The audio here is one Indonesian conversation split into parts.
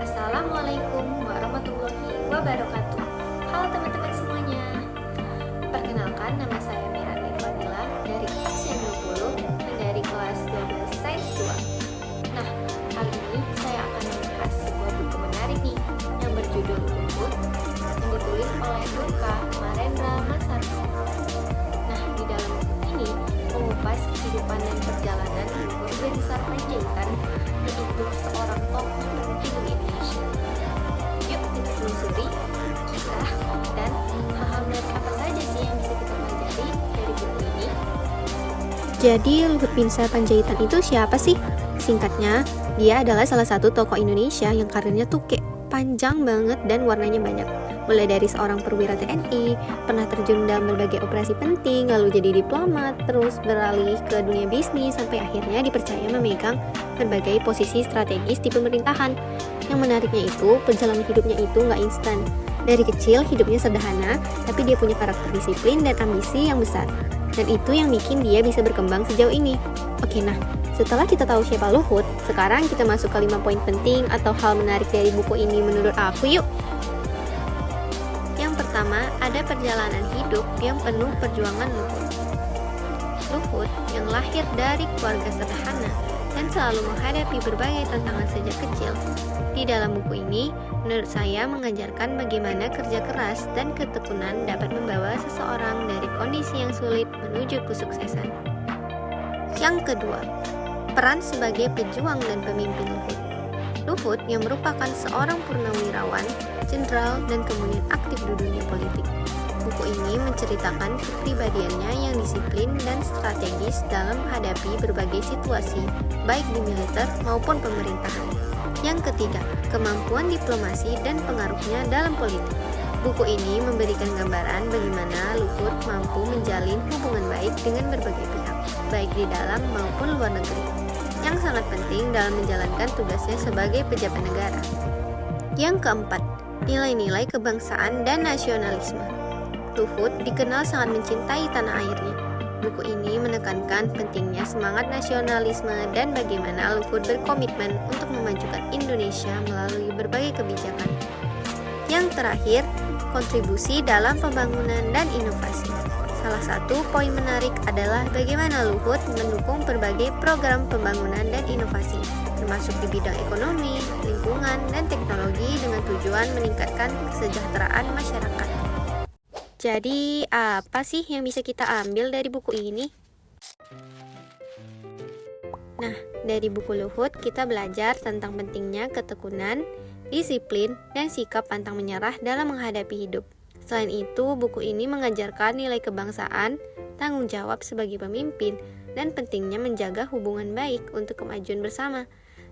Assalamualaikum warahmatullahi wabarakatuh. Halo teman-teman semuanya. Perkenalkan, nama saya Mirani Fadila dari kelas 20 dan dari kelas 12 Sains 2. Nah, kali ini saya akan membahas sebuah buku menarik nih yang berjudul Luhut yang ditulis oleh Durka Marendra Masardi. Nah, di dalam buku ini mengupas kehidupan dan perjalanan Luhut Binsar Panjaitan, yaitu seorang tokoh penting Indonesia. Yuk kita telusuri kisah dan hal-hal menarik apa saja sih yang bisa kita pelajari dari buku ini. Jadi Luhut Binsar Panjaitan itu siapa sih? Singkatnya, dia adalah salah satu tokoh Indonesia yang karirnya tuh kayak panjang banget dan warnanya banyak. Mulai dari seorang perwira TNI, pernah terjun dalam berbagai operasi penting, lalu jadi diplomat, terus beralih ke dunia bisnis, sampai akhirnya dipercaya memegang berbagai posisi strategis di pemerintahan. Yang menariknya itu, perjalanan hidupnya itu nggak instan. Dari kecil hidupnya sederhana, tapi dia punya karakter disiplin dan ambisi yang besar. Dan itu yang bikin dia bisa berkembang sejauh ini. Oke, nah, setelah kita tahu siapa Luhut, sekarang kita masuk ke 5 poin penting atau hal menarik dari buku ini menurut aku yuk. Yang pertama, ada perjalanan hidup yang penuh perjuangan Luhut. Luhut yang lahir dari keluarga sederhana dan selalu menghadapi berbagai tantangan sejak kecil. Di dalam buku ini, menurut saya mengajarkan bagaimana kerja keras dan ketekunan dapat membawa seseorang dari kondisi yang sulit menuju kesuksesan. Yang kedua, peran sebagai pejuang dan pemimpin Luhut. Luhut yang merupakan seorang purnawirawan, jenderal, dan kemudian aktif di dunia politik. Buku ini menceritakan kepribadiannya yang disiplin dan strategis dalam menghadapi berbagai situasi, baik di militer maupun pemerintahan. Yang ketiga, kemampuan diplomasi dan pengaruhnya dalam politik. Buku ini memberikan gambaran bagaimana Luhut mampu menjalin hubungan baik dengan berbagai pihak, baik di dalam maupun luar negeri, yang sangat penting dalam menjalankan tugasnya sebagai pejabat negara. Yang keempat, nilai-nilai kebangsaan dan nasionalisme. Luhut dikenal sangat mencintai tanah airnya. Buku ini menekankan pentingnya semangat nasionalisme dan bagaimana Luhut berkomitmen untuk memajukan Indonesia melalui berbagai kebijakan. Yang terakhir, kontribusi dalam pembangunan dan inovasi. Salah satu poin menarik adalah bagaimana Luhut mendukung berbagai program pembangunan dan inovasi, termasuk di bidang ekonomi, lingkungan, dan teknologi dengan tujuan meningkatkan kesejahteraan masyarakat. Jadi, apa sih yang bisa kita ambil dari buku ini? Nah, dari buku Luhut kita belajar tentang pentingnya ketekunan, disiplin, dan sikap pantang menyerah dalam menghadapi hidup. Selain itu, buku ini mengajarkan nilai kebangsaan, tanggung jawab sebagai pemimpin, dan pentingnya menjaga hubungan baik untuk kemajuan bersama.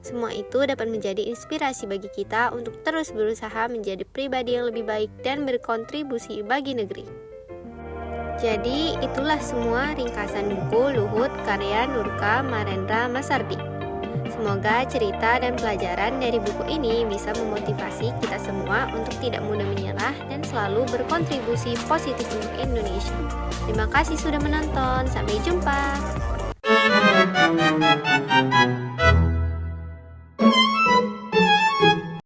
Semua itu dapat menjadi inspirasi bagi kita untuk terus berusaha menjadi pribadi yang lebih baik dan berkontribusi bagi negeri. Jadi, itulah semua ringkasan buku Luhut karya Durka Marendra Masardi. Semoga cerita dan pelajaran dari buku ini bisa memotivasi kita semua untuk tidak mudah menyerah dan selalu berkontribusi positif untuk Indonesia. Terima kasih sudah menonton, sampai jumpa.